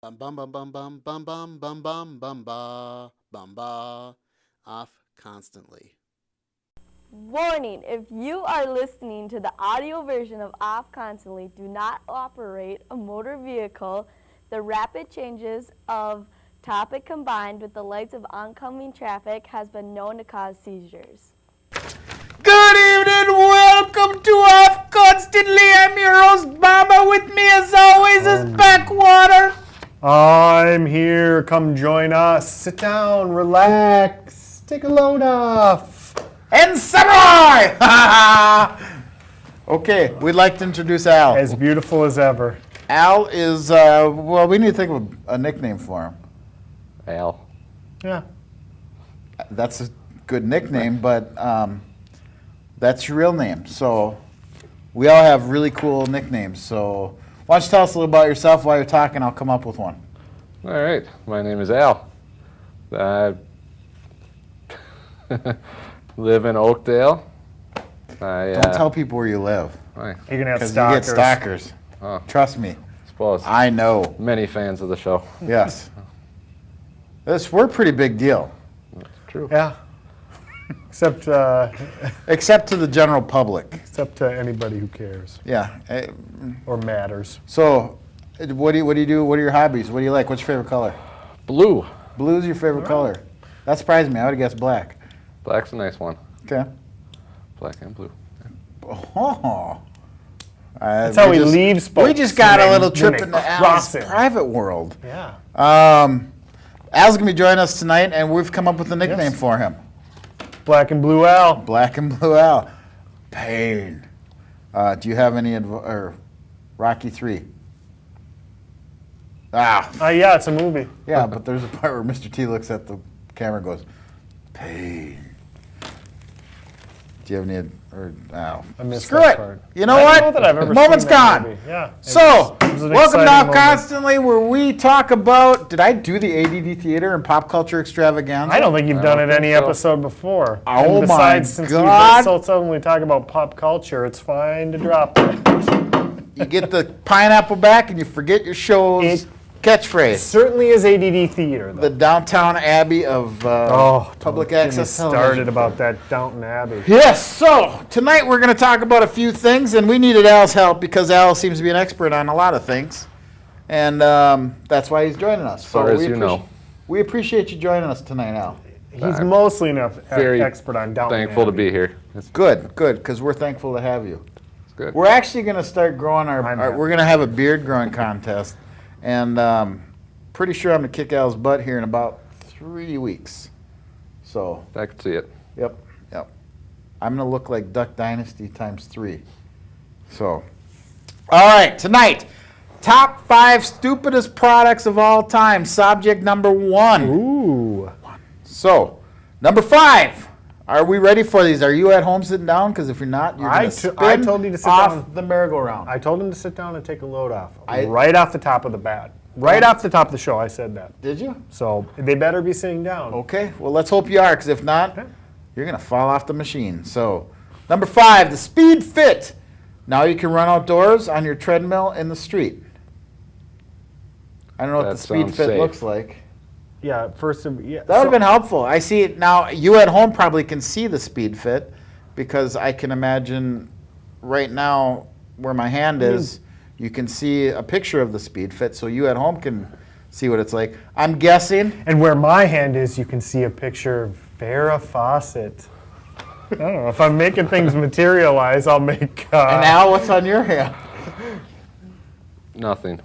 Bum bum bum bum bum bum bum bum bum bum ba bum ba. Off constantly. Warning, if you are listening to the audio version of Off Constantly, do not operate a motor vehicle. The rapid changes of topic combined with the lights of oncoming traffic has been known to cause seizures. Good evening, welcome to Off Constantly. I'm your host, Baba. With me, as always, is Backwater. I'm here. Come join us. Sit down, relax, take a load off. And Samurai! Okay, we'd like to introduce Al. As beautiful as ever. Al is, we need to think of a nickname for him. Al. Yeah. That's a good nickname, but that's your real name. So we all have really cool nicknames. So why don't you tell us a little about yourself while you're talking? I'll come up with one. All right, my name is Al. I live in Oakdale. Don't tell people where you live, You're going to have because you get stalkers. stalkers. Oh. Trust me. Suppose I know. many fans of the show. Yes. We're a pretty big deal. True. Yeah. Except Except to the general public. except to anybody who cares Yeah. or matters. So, what do you do? What are your hobbies? What do you like? What's your favorite color? Blue. Blue's your favorite color. That surprised me. I would have guessed black. Black's a nice one. Okay. Black and blue. Oh. That's how we leave sports. We just got a little Then trip they into cross Al's it. private world. Yeah. Al's going to be joining us tonight, and we've come up with a nickname Yes. for him. Black and blue Al. Black and Blue Al. Pain. Do you have any Rocky 3? Yeah, it's a movie. Yeah, but there's a part where Mr. T looks at the camera and goes, pain. Do you have any, I missed screw that it. part. You know I what? don't know that I've ever Moment's seen that gone. movie. Yeah. So, It was an welcome to exciting Off moment. Constantly, where we talk about, did I do the ADD Theater and Pop Culture Extravaganza? I don't think you've done it think any so. episode before. Oh And my besides, since God. we so suddenly talk about pop culture, it's fine to drop it. You get the pineapple back and you forget your show's It catchphrase. certainly is ADD theater, though. The Downtown Abbey of public access started television. about that Downton Abbey. Yes, so tonight we're going to talk about a few things, and we needed Al's help because Al seems to be an expert on a lot of things, and that's why he's joining us. As far as you know. We appreciate you joining us tonight, Al. He's mostly enough Very expert on Downton Thankful to Abbey. be here. It's Good, because we're thankful to have you. good. We're actually going to start growing I'm happy. we're going to have a beard growing contest, and pretty sure I'm going to kick Al's butt here in about 3 weeks. So, I could see it. yep. I'm going to look like Duck Dynasty times 3. So, all right, tonight, top 5 stupidest products of all time, subject number 1. Ooh. So, number 5. Are we ready for these? Are you at home sitting down? Because if you're not, you're going to spin I told you to sit off down. the merry-go-round. I told him to sit down and take a load off. I- right off the top of the bat. Right off the top of the show, I said that. Did you? So they better be sitting down. Okay, well, let's hope you are, because if not, Okay. you're going to fall off the machine. So, number 5, the Speed Fit. Now you can run outdoors on your treadmill in the street. I don't know what That the Speed sounds Fit safe. looks like. Yeah, That would have been helpful. I see it now. You at home probably can see the Speed Fit, because I can imagine right now where my hand is, you can see a picture of the Speed Fit, so you at home can see what it's like. I'm guessing. And where my hand is, you can see a picture of Farrah Fawcett. I don't know. If I'm making things materialize, I'll make... And Al, what's on your hand? Nothing.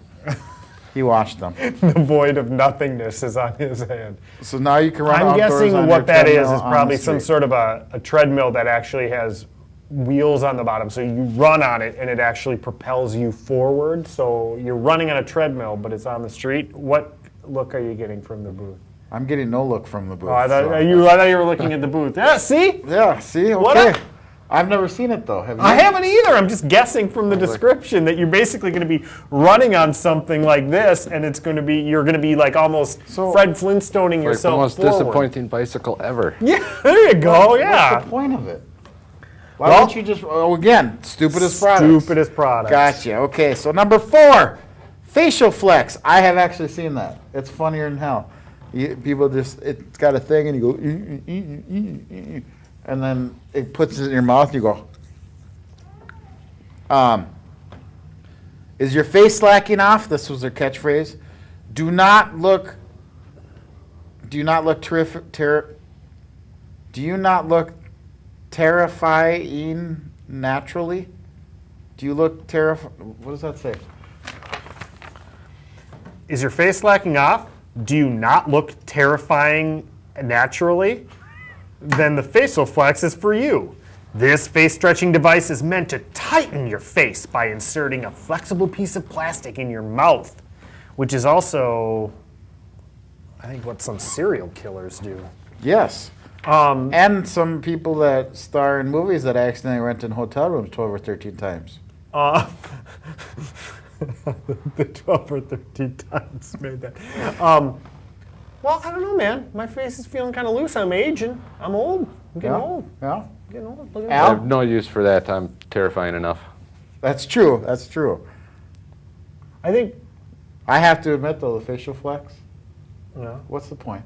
He washed them. the void of nothingness is on his hand. So now you can run I'm outdoors guessing on what your that is treadmill on probably the some street. sort of a treadmill that actually has wheels on the bottom. So you run on it, and it actually propels you forward. So you're running on a treadmill, but it's on the street. What look are you getting from the booth? I'm getting no look from the booth. Oh, I thought so- you were looking at the booth. Yeah, see? Yeah, see? What Okay. up? I've never seen it, though. Have you? I haven't either. I'm just guessing from the description that you're basically going to be running on something like this, and you're going to be like almost So- Fred Flintstoning Like the yourself most forward. disappointing bicycle ever. Yeah, there you go. What's Yeah. the point of it? Why Well- don't you just, again, stupidest product. Stupidest product. Gotcha. Okay, so number 4, Facial flex. I have actually seen that. It's funnier than hell. People just, it's got a thing and you go, and then it puts it in your mouth and you go. Is your face slacking off? This was their catchphrase. Do not look terrific. Do you not look terrifying naturally? Do you look terrifying? What does that say? Is your face slacking off? Do you not look terrifying naturally? Then the facial flex is for you. This face stretching device is meant to tighten your face by inserting a flexible piece of plastic in your mouth, which is also, I think, what some serial killers do. Yes. And some people that star in movies that accidentally rent in hotel rooms 12 or 13 times. The 12 or 13 times made that. Well, I don't know, man. My face is feeling kind of loose. I'm aging. I'm old. I'm getting old. Yeah. Getting old. Look at I Al? have no use for that. I'm terrifying enough. That's true. That's true. I think. I have to admit, though, the facial flex, No, what's the point?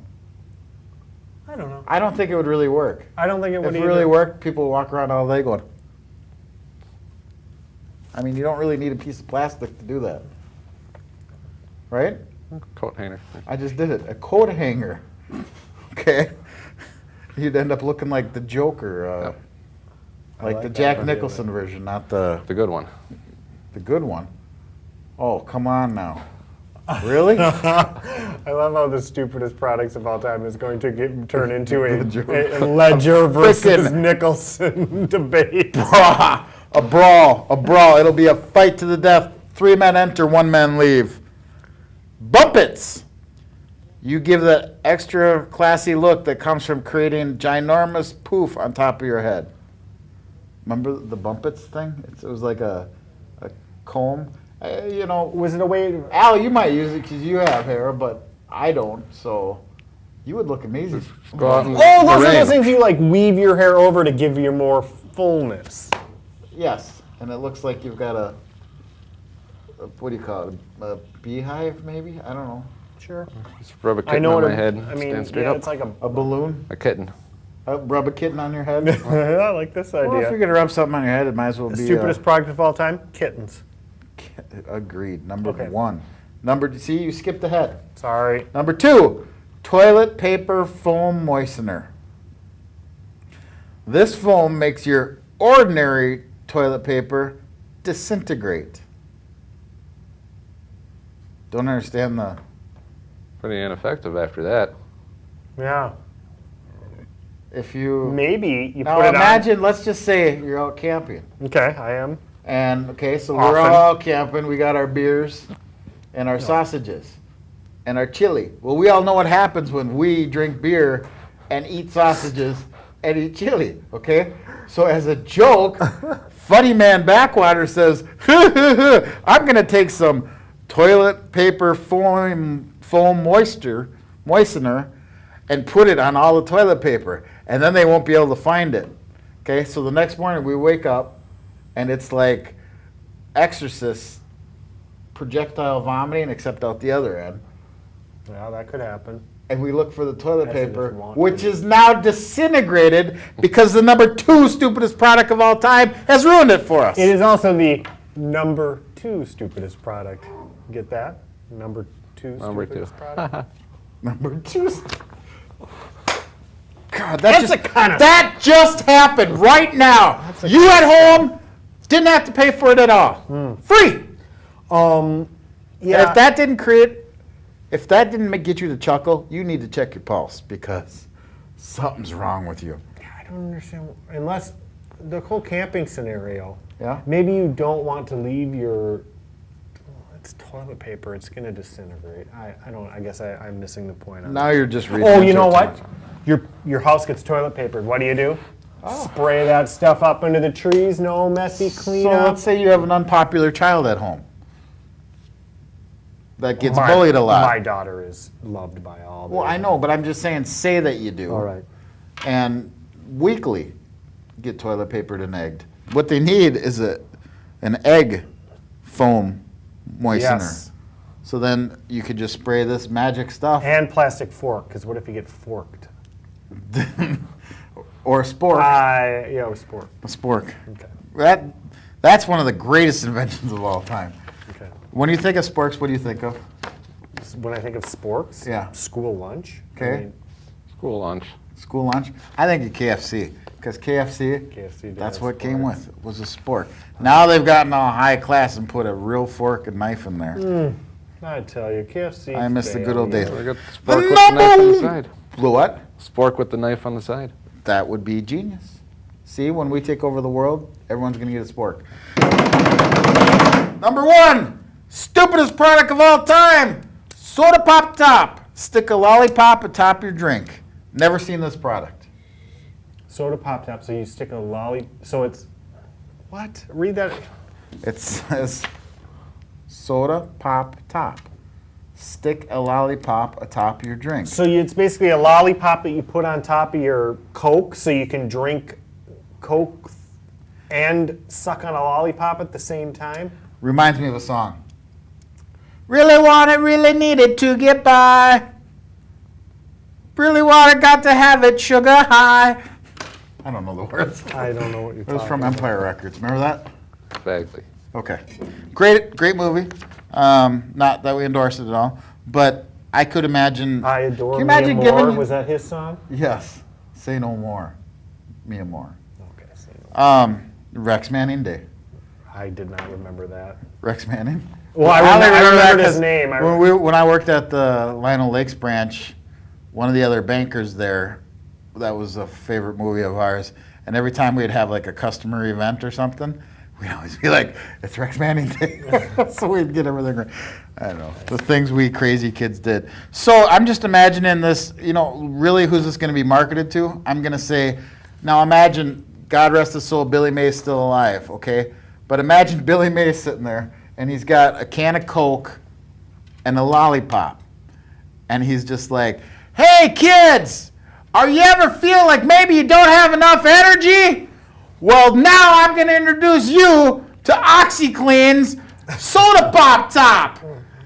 I don't know. I don't think it would really work. I don't think it would If it either. really worked, people would walk around all day going. I mean, you don't really need a piece of plastic to do that. Right? Coat hanger. I just did it. A coat hanger. Okay? You'd end up looking like the Joker. Yep. Like like the that Jack idea, Nicholson version, not the The good one. good one. Oh, come on now. Really? I love how the stupidest products of all time is going to turn into a Ledger. Ledger versus frickin' Nicholson debate. A brawl. It'll be a fight to the death. 3 men enter, 1 man leave. Bumpets. You give that extra classy look that comes from creating ginormous poof on top of your head. Remember the Bumpets thing? It was like a comb. You know, Was it a way? Al, you might use it because you have hair, but I don't. So you would look amazing. Go out in Oh, the those are rain. those things you like weave your hair over to give you more fullness. Yes, and it looks like you've got a what do you call it? A beehive, maybe? I don't know. Sure. Just rub a I kitten know on what my head. I mean, Stand straight yeah, up. it's like A balloon? A kitten. Rub a kitten on your head? I like this Well, if idea. you're gonna rub something on your head, it might as well The be. stupidest product of all time: kittens. Agreed. Number Okay. 1. See, you skipped ahead. Sorry. Number 2, toilet paper foam moistener. This foam makes your ordinary toilet paper disintegrate. Don't understand the. Pretty ineffective after that. Yeah. If you Maybe you now put it imagine, let's just say you're out camping, on. Okay, I am. and okay, so we're Often. all out camping. We got our beers, and our sausages, and our chili. Well, we all know what happens when we drink beer, and eat sausages, and eat chili. Okay, so as a joke, Funny Man Backwater says, "I'm gonna take some toilet paper foam moistener, and put it on all the toilet paper, and then they won't be able to find it." Okay, so the next morning we wake up, and it's like Exorcist projectile vomiting, except out the other end. Yeah, that could happen. And we look for the toilet That's paper, just want which to. is now disintegrated because the number 2 stupidest product of all time has ruined it for us. It is also the number 2 stupidest product. Get that? Number 2 Number stupidest 2. product. Number 2. God, That's the kind of- that just happened right now. You at home didn't have to pay for it at all. Free. And Yeah. if that didn't get you to chuckle, you need to check your pulse because something's wrong with you. I don't understand. Unless the whole camping scenario. Yeah? Maybe you don't want to leave your. It's toilet paper. It's going to disintegrate. I don't. I guess I'm missing the point. On Now you're just reading. Oh, you know into it. what? Your house gets toilet papered. What do? Spray that stuff up into the trees. No messy So cleanup. let's say you have an unpopular child at home that gets bullied a lot. My daughter is loved by all. Well, I know, but I'm just saying, say that you do. All right. And weekly get toilet papered and egged. What they need is an egg foam moistener. Yes. So then you could just spray this magic stuff. And plastic fork, because what if you get forked? Or a spork. Yeah, or spork. A spork. Okay. That's one of the greatest inventions of all time. Okay. When you think of sporks, what do you think of? When I think of sporks, Yeah. school lunch. Okay. School lunch. School lunch? I think of KFC. Because KFC, KFC did that's have what came sporks. with, was a spork. Now they've gotten all high class and put a real fork and knife in there. I tell you, KFC. I miss the good old days. I got the spork with the knife on the side. The what? Spork with the knife on the side. That would be genius. See, when we take over the world, everyone's going to get a spork. Number 1, stupidest product of all time, soda pop top. Stick a lollipop atop your drink. Never seen this product. Soda pop top. So you stick a lolly. So it's what? Read that. It says soda pop top. Stick a lollipop atop your drink. So it's basically a lollipop that you put on top of your Coke, so you can drink Coke and suck on a lollipop at the same time. Reminds me of a song. Really want it, really need it to get by. Really want it, got to have it, sugar high. I don't know the words. I don't know what you're It talking was from about. Empire Records. Remember that? Vaguely. Okay. Great movie. Not that we endorse it at all, but I could imagine. I adore Can you Mia imagine Moore. giving? Was that his song? Yes. Say no more. Mia Moore. Okay. So Rex Manning Day. I did not remember that. Rex Manning. Well, I only remembered that his 'cause name. When I worked at the Lionel Lakes branch, one of the other bankers there, that was a favorite movie of ours. And every time we'd have like a customer event or something, we'd always be like, "It's Rex Manning Day," so we'd get everything right. I don't know the things we crazy kids did. So I'm just imagining this. Really, who's this going to be marketed to? I'm going to say, now imagine, God rest his soul, Billy May's still alive, okay? But imagine Billy May sitting there, and he's got a can of Coke and a lollipop. And he's just like, "Hey, kids, are you ever feel like maybe you don't have enough energy? Well, now I'm going to introduce you to OxyClean's Soda Pop Top.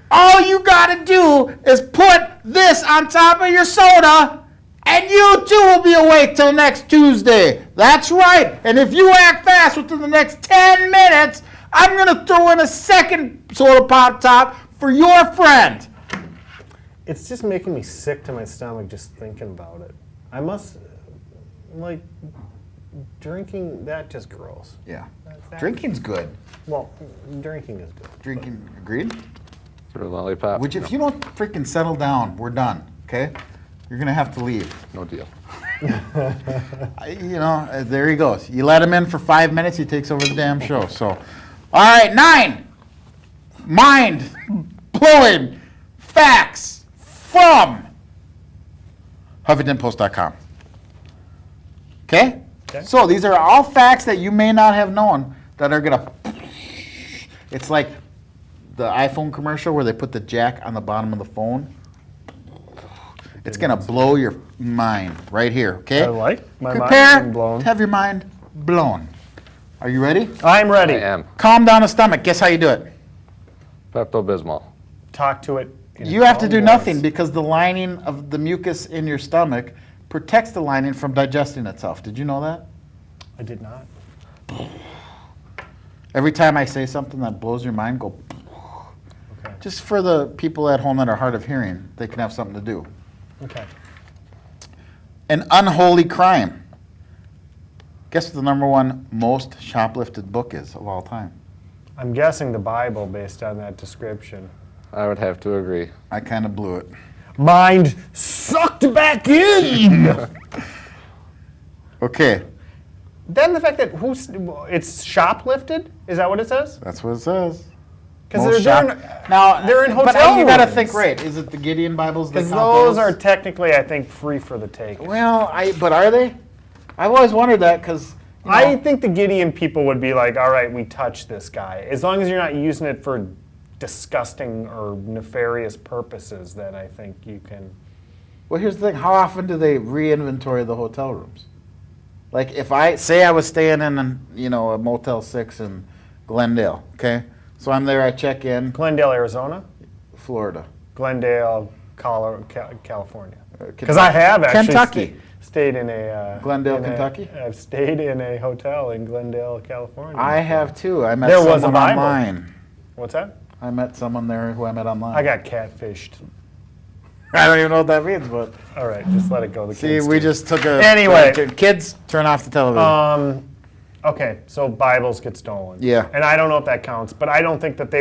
All you got to do is put this on top of your soda, and you too will be awake till next Tuesday. That's right. And if you act fast within the next 10 minutes, I'm going to throw in a second Soda Pop Top for your friend." It's just making me sick to my stomach just thinking about it. I must, drinking, that just gross. Yeah. That- Drinking's good. Well, drinking is good. Drinking, agreed? For a lollipop. If you don't freaking settle down, we're done, okay? You're going to have to leave. No deal. There he goes. You let him in for 5 minutes, he takes over the damn show. So, all right, 9. Mind-blowing facts from HuffingtonPost.com. Okay? So these are all facts that you may not have known that are going to... It's like the iPhone commercial where they put the jack on the bottom of the phone. It's going to blow your mind right here, okay? I like my mind Prepare being blown. to have your mind blown. Are you ready? I'm ready. I am. Calm down the stomach. Guess how you do it? Pepto-Bismol. Talk to it. in You have to calm do voice. nothing because the lining of the mucus in your stomach protects the lining from digesting itself. Did you know that? I did not. Every time I say something that blows your mind, go. Okay. Just for the people at home that are hard of hearing, they can have something to do. Okay. An unholy crime. Guess what the number 1 most shoplifted book is of all time? I'm guessing the Bible based on that description. I would have to agree. I kind of blew it. Mind sucked back in. Okay, Then the fact that it's shoplifted? Is that what it says? that's what it says. Because Most they're in, Now, they're in but hotel you got to rooms. think right. Is it the Gideon Bibles? Because those are technically, I think, free for the take. Well, but are they? I've always wondered that because I think the Gideon people would be like, all right, we touch this guy. As long as you're not using it for disgusting or nefarious purposes, then I think you can. Well, here's the thing. How often do they re-inventory the hotel rooms? Like if I was staying in a Motel 6 in Glendale, okay? So I'm there, I check in. Glendale, Arizona? Florida? Glendale, California. Because I have actually Kentucky. stayed in a Glendale, Kentucky? I've stayed in a hotel in Glendale, California. I have too. I met There was a someone Bible. online. What's that? I met someone there who I met online. I got catfished. I don't even know what that means, but All right, just let it go. The see, kids we do. just took a Anyway. Kids, turn off the television. Okay, so Bibles get stolen. Yeah. And I don't know if that counts, but I don't think that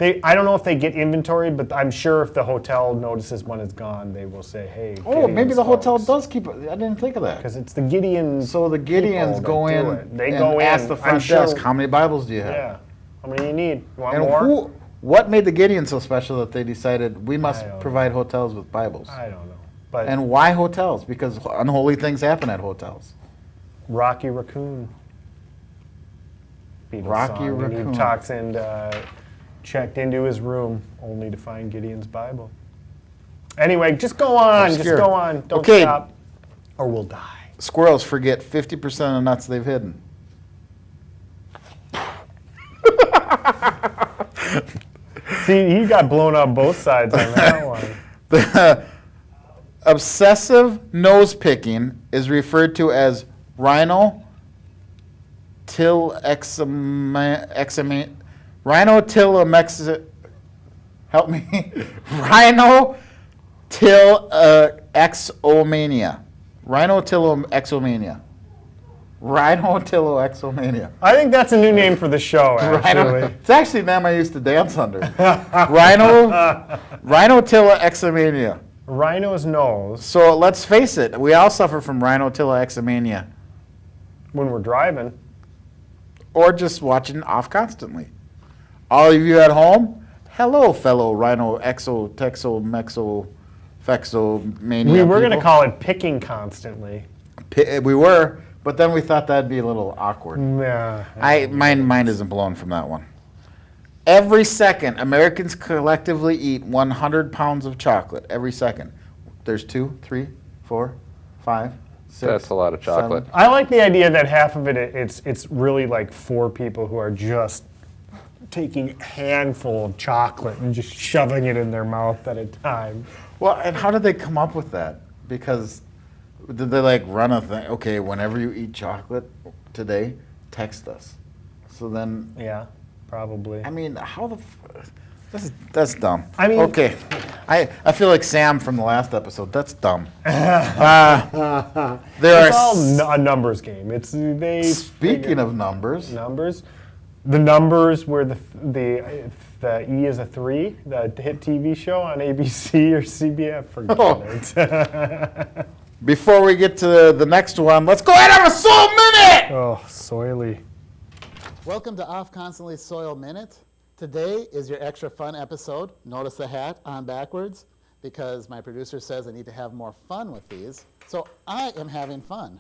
I don't know if they get inventoried, but I'm sure if the hotel notices when it's gone, they will say, hey. Oh, maybe the hotel does keep it. I didn't think of that. Because it's the Gideons. So the Gideons people go that do in it. They and go in. ask the I'm front sure- desk, how many Bibles do you have? Yeah. How many you need? You want And more? what made the Gideons so special that they decided we must I don't provide hotels with Bibles? I don't know. But And why hotels? Because unholy things happen at hotels. Rocky Raccoon. Beatles Rocky song. And Raccoon. he talks and checked into his room only to find Gideon's Bible. Anyway, just go on. Obscure. Just go on. Don't Okay. stop. Or we'll die. Squirrels forget 50% of the nuts they've hidden. See, he got blown up both sides on that one. The obsessive nose picking is referred to as help me, rhinotillexomania. Rhinotillexomania. I think that's a new name for the show, actually. It's actually a name I used to dance under. Rhinotillexomania. Rhino's nose, So let's face it, we all suffer from rhinotillexomania, when we're driving. or just watching off constantly. All of you at home, hello, fellow rhino-exo-texo-mexo-fexomania We were going to people. call it picking constantly. We were, but then we thought that'd be a little awkward. Yeah. My mind isn't blown from that one. Every second, Americans collectively eat 100 pounds of chocolate. Every second. There's 2, 3, 4, 5, 6. That's a lot of chocolate. 7. I like the idea that half of it's really like 4 people who are just taking a handful of chocolate and just shoving it in their mouth at a time. Well, and how did they come up with that? Because did they like run a thing? Okay, whenever you eat chocolate today, text us. So then, Yeah, probably. I mean, how the that's dumb. I mean- okay, I feel like Sam from the last episode. That's dumb. There It's all are a numbers game. It's they. speaking of numbers. Numbers, the numbers where the E is a 3, the hit TV show on ABC or CBS. Forget Oh. it. Before we get to the next one, let's go ahead and have a soul minute. Oh, soily. Welcome to Off Constantly Soil Minute. Today is your extra fun episode. Notice the hat on backwards because my producer says I need to have more fun with these. So I am having fun.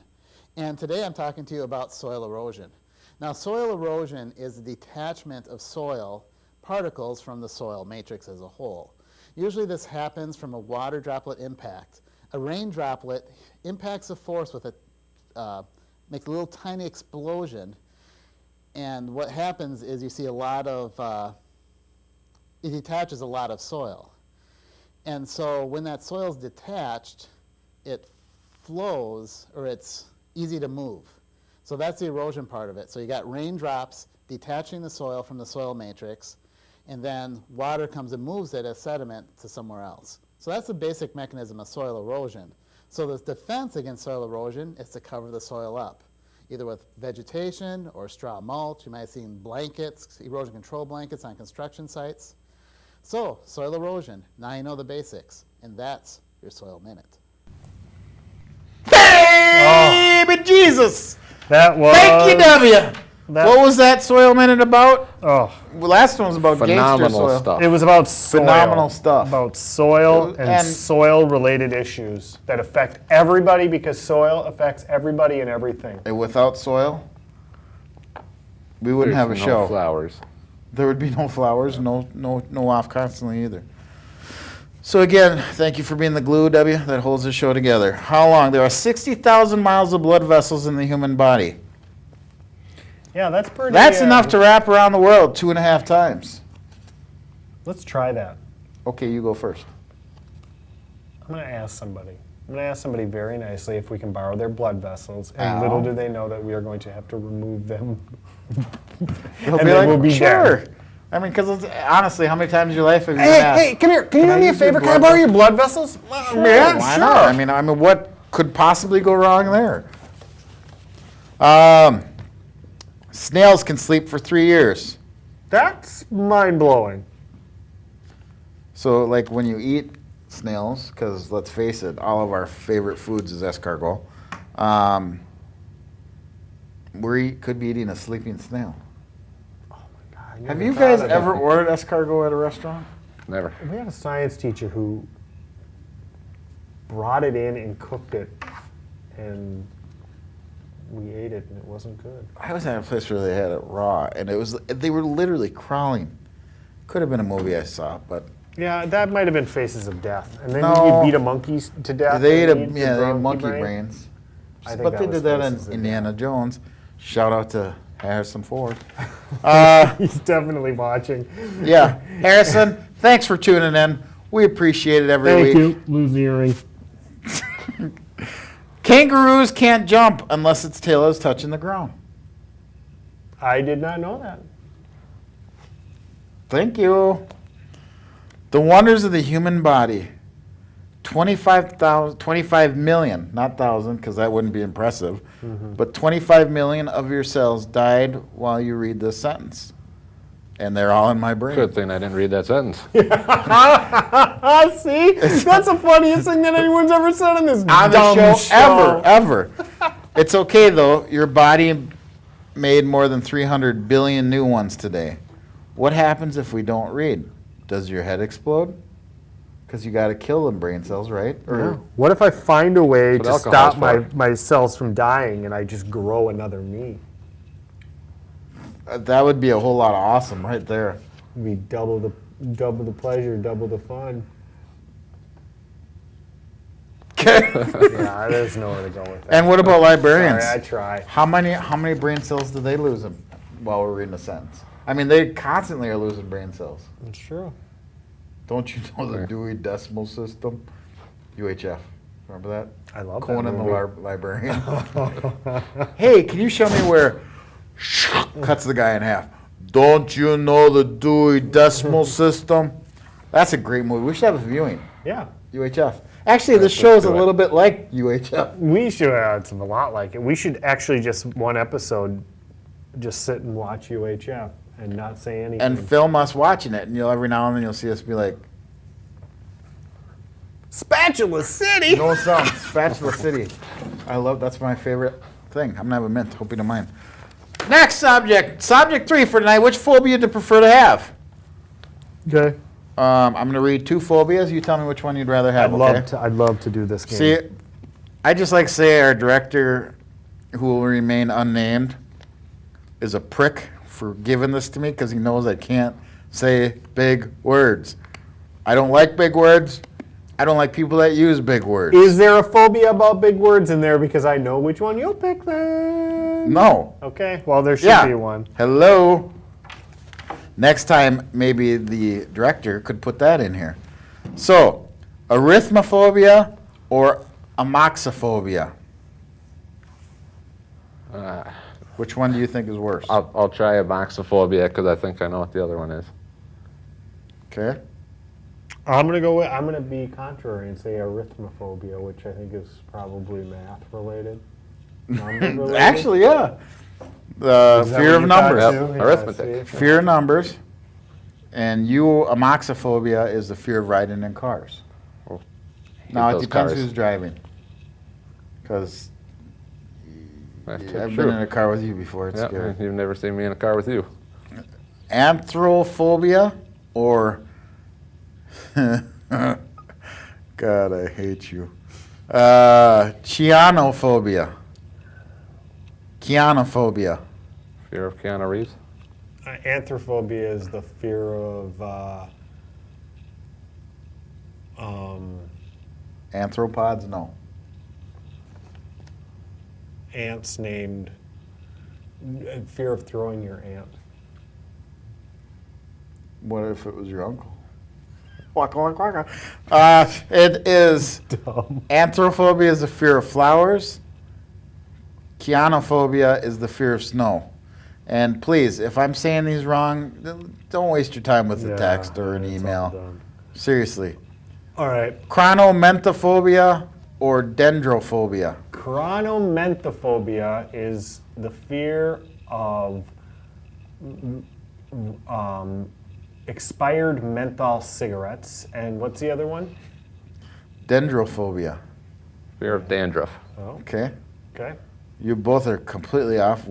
And today I'm talking to you about soil erosion. Now, soil erosion is the detachment of soil particles from the soil matrix as a whole. Usually this happens from a water droplet impact. A rain droplet impacts a force with makes a little tiny explosion. And what happens is you see a lot of, it detaches a lot of soil. And so when that soil is detached, it flows, or it's easy to move. So that's the erosion part of it. So you got raindrops detaching the soil from the soil matrix, and then water comes and moves it as sediment to somewhere else. So that's the basic mechanism of soil erosion. So the defense against soil erosion is to cover the soil up, either with vegetation or straw mulch. You might have seen blankets, erosion control blankets on construction sites. So, soil erosion, now you know the basics, and that's your Soil Minute. Baby Jesus! That was. Thank you, W. What was that soil minute about? Oh, Well, last one was about gangster Phenomenal soil. stuff. it was about soil. Phenomenal stuff. About soil and And- soil-related issues that affect everybody because soil affects everybody and everything. And without soil, we wouldn't have a There's show. no flowers. There would be no flowers, no off constantly either. So again, thank you for being the glue, W, that holds the show together. How long? There are 60,000 miles of blood vessels in the human body. Yeah, that's pretty. That's enough to wrap around the world 2.5 times. Let's try that. Okay, you go first. I'm going to ask somebody. I'm going to ask somebody very nicely if we can borrow their blood vessels. And Al? little do they know that we are going to have to remove them. He'll And be they like, will be sure. dead. I mean, because honestly, how many times in your life have you been Hey, asked? hey, come here. Can you do me a use your favor? Can I blood borrow your blood vessels? Yeah, Why sure. not? I mean, what could possibly go wrong there? Snails can sleep for 3 years. That's mind-blowing. So, like when you eat snails, because let's face it, all of our favorite foods is escargot. Could be eating a sleeping snail. I Have never you thought guys of ever that. ordered escargot at a restaurant? Never. We had a science teacher who brought it in and cooked it, and we ate it, and it wasn't good. I was at a place where they had it raw, and they were literally crawling. Could have been a movie I saw, but Yeah, that might have been Faces of Death. And then No. you beat a monkey to death. they ate and they ate bronchi monkey brain. brains. I think But that they was did that Faces in of Indiana Jones. Shout out to Harrison Ford. He's definitely watching. Yeah, Harrison, thanks for tuning in. We appreciate it every week. Lose the earring. Kangaroos can't jump unless its tail is touching the ground. I did not know that. Thank you. The wonders of the human body. 25 million, not thousand, because that wouldn't be impressive, but 25 million of your cells died while you read this sentence. And they're all in my brain. Good thing I didn't read that sentence. See? That's the funniest thing that anyone's ever said on this On dumb the show, ever. It's okay, though. Your body made more than 300 billion new ones today. What happens if we don't read? Does your head explode? Because you got to kill them brain cells, right? Or What if I find a way What to alcohol's stop my, for. my cells from dying and I just grow another me? that would be a whole lot of awesome right there. It'd be double the pleasure, double the fun. Yeah, there's nowhere to go with that. And what about librarians? Sorry, I try. How many brain cells do they lose while we're reading a sentence? I mean, they constantly are losing brain cells. It's true. Don't you know the Dewey Decimal System? UHF. Remember that? I love that Conan the movie. Librarian. Hey, can you show me where cuts the guy in half? Don't you know the Dewey Decimal System? That's a great movie. We should have a viewing. Yeah. UHF. Actually, this show is a little bit like UHF. We should, it's a lot like it. We should actually just one episode just sit and watch UHF and not say anything. And film us watching it, and every now and then you'll see us be like, Spatula City! no sound, Spatula City. That's my favorite thing. I'm gonna have a mint. Hope you don't mind. Next subject, subject 3 for tonight. Which phobia do you prefer to have? Okay. I'm gonna read 2 phobias. You tell me which one you'd rather have. I'd love to do this game. See, I just like to say our director, who will remain unnamed, is a prick for giving this to me because he knows I can't say big words. I don't like big words. I don't like people that use big words. Is there a phobia about big words in there? Because I know which one you'll pick then. No. Okay, well, there should Yeah. be one. Hello. Next time, maybe the director could put that in here. So, arithmophobia or amoxophobia? Which one do you think is worse? I'll try amoxophobia because I think I know what the other one is. Okay. I'm gonna be contrary and say arithmophobia, which I think is probably math related. Number related. Actually, yeah. The Is that fear what of you thought numbers. too? Yep, arithmetic. see? Fear of numbers. And amoxophobia is the fear of riding in cars. Oh, Now, it those depends cars. who's driving. Because That's I've true. been in a car with you before. It's Yeah, scary. you've never seen me in a car with you. Anthrophobia or God, I hate you. Chianophobia. Chianophobia. Fear of Keanu Reeves. Anthrophobia is the fear of Anthropods? No. ants named. Fear of throwing your ant. What if it was your uncle? Waka, waka, waka. It is anthrophobia is the fear of flowers. Chianophobia is the fear of snow. And please, if I'm saying these wrong, don't waste your time with a text or an it's all email. done. Seriously. All right. Chronomenthophobia or dendrophobia? Chronomenthophobia is the fear of expired menthol cigarettes. And what's the other one? Dendrophobia. Fear of dandruff. Okay. Okay. You both are completely off.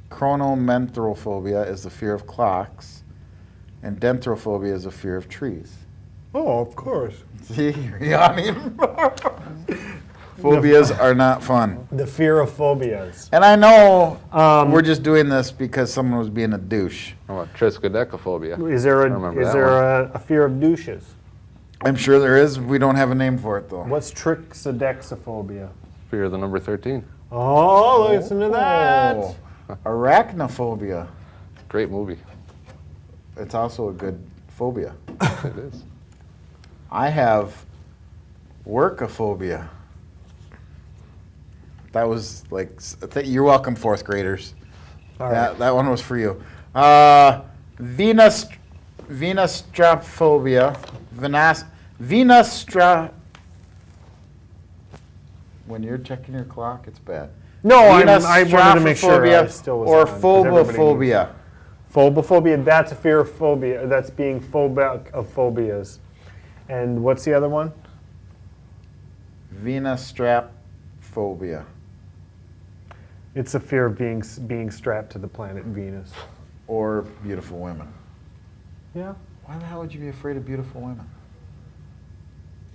Chronomenthrophobia is the fear of clocks, and dentrophobia is the fear of trees. Oh, of course. See, you're yawning. Phobias are not fun. The fear of phobias. And I know we're just doing this because someone was being a douche. How about triskaidekaphobia? Is there I remember that a fear of douches? I'm sure there is. We don't have a name for it, though. What's triskaidekaphobia? Fear of the number 13. Oh, listen to that. Oh, arachnophobia. Great movie. It's also a good phobia. It is. I have workophobia. That was like, you're welcome, fourth graders. All right. That one was for you. Venustrophobia. When you're checking your clock, it's bad. No, I wanted to make sure I still was or on, 'cause everybody phobophobia. Phobophobia, that's a fear of phobia. That's being phobic of phobias. And what's the other one? Venustrophobia. It's a fear of being strapped to the planet Venus. Or beautiful women. Yeah. Why the hell would you be afraid of beautiful women?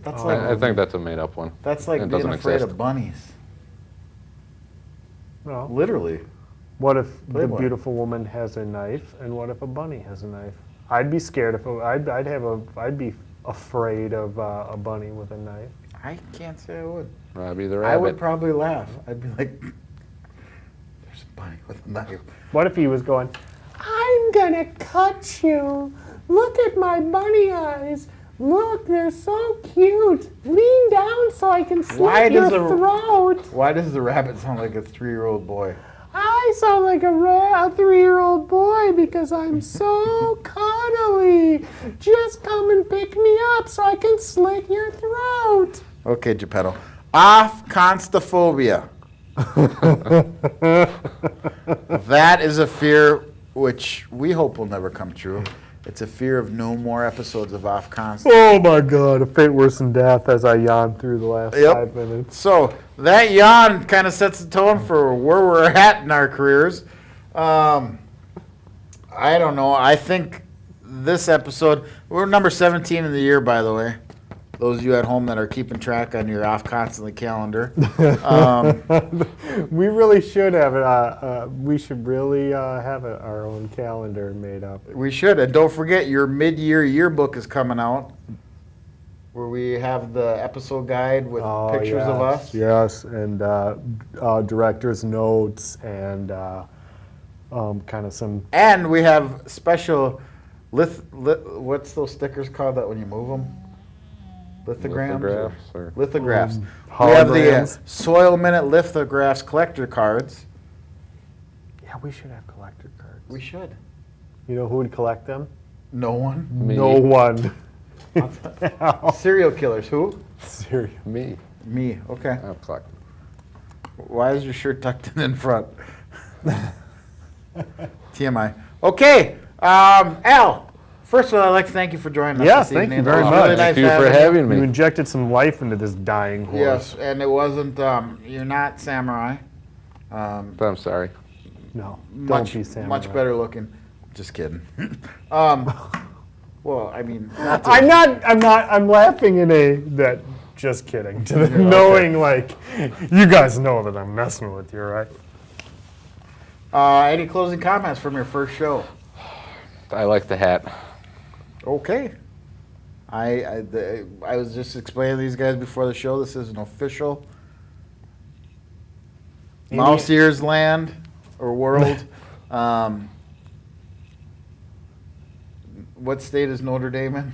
That's I think that's a made-up one. That's like It being doesn't afraid exist. of bunnies. No. Literally. What if the Playboy. beautiful woman has a knife, and what if a bunny has a knife? I'd be scared if I'd be afraid of a bunny with a knife. I can't say I would. Robbie the I would rabbit. probably laugh. I'd be like, there's a bunny with a knife. What if he was going, I'm gonna cut you. Look at my bunny eyes. Look, they're so cute. Lean down so I can slit your throat. Why does the rabbit sound like a 3-year-old boy? I sound like a 3-year-old boy because I'm so cuddly. Just come and pick me up so I can slit your throat. Okay, Geppetto. OffConstantlyTV. That is a fear which we hope will never come true. It's a fear of no more episodes of OffConst. Oh my God, a fate worse than death as I yawned through the last Yep. 5 minutes. So that yawn kind of sets the tone for where we're at in our careers. I don't know. I think this episode, we're number 17 in the year, by the way. Those of you at home that are keeping track on your Off Constantly calendar. We really should have it. We should really have our own calendar made up. We should. And don't forget, your mid-year yearbook is coming out, where we have the episode guide with pictures of us. Yes, and director's notes and kind of some. And we have special, what's those stickers called that when you move them? Lithographs? Lithographs. We have the Holograms. Soil Minute Lithographs collector cards. Yeah, we should have collector cards. We should. You know who would collect them? No one. Me. No one. Serial killers. Who? Seriously. Me. Me. Okay. I'll collect. Why is your shirt tucked in front? TMI. Okay. Al, first of all, I'd like to thank you for joining us Yeah, this thank evening. you very It was much. really Thank nice you for having You me. injected some life into this dying horse. Yes, and it wasn't, you're not samurai. But I'm sorry. No, don't Much, be samurai. much better looking. Just kidding. Well, I mean, not to- I'm laughing in that, just kidding, to the knowing, like, you guys know that I'm messing with you, right? Any closing comments from your first show? I like the hat. Okay. I was just explaining to these guys before the show, this is an official Mouse Ears land or world. What state is Notre Dame in?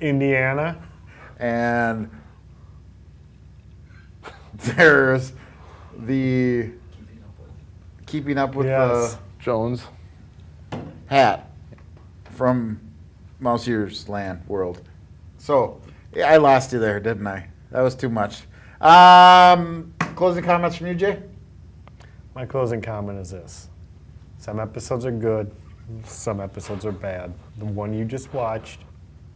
Indiana. And there's the Keeping Up with Yes. Jones. the hat from Mouse Ears Land World. So, yeah, I lost you there, didn't I? That was too much. Closing comments from you, Jay? My closing comment is this. Some episodes are good, some episodes are bad. The one you just watched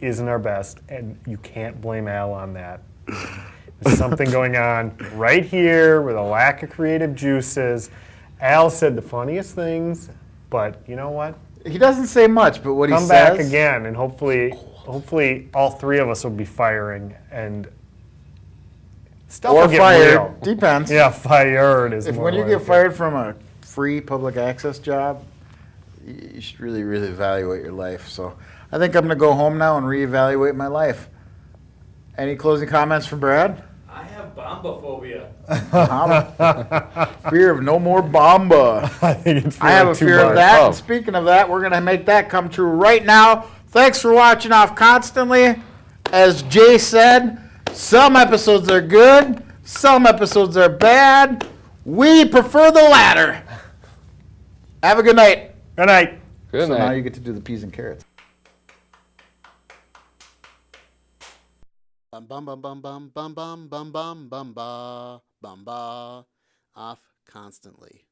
isn't our best, and you can't blame Al on that. There's something going on right here with a lack of creative juices. Al said the funniest things, but you know what? He doesn't say much, but what he Come says... back again, and hopefully all three of us will be firing, and stuff Or will get fired. real. Depends. Yeah, fired is If more when you like get it. fired from a free public access job, you should really, really evaluate your life. So I think I'm going to go home now and reevaluate my life. Any closing comments from Brad? I have bombophobia. Fear of no more Bomba. I think it's I have a too fear of much. that. Oh. And speaking of that, we're going to make that come true right now. Thanks for watching Off Constantly. As Jay said, some episodes are good, some episodes are bad. We prefer the latter. Have a good night. Good night. Good So night. now you get to do the peas and carrots. Bum bum bum bum bum bum bum bum bum bum ba bum ba. Off Constantly.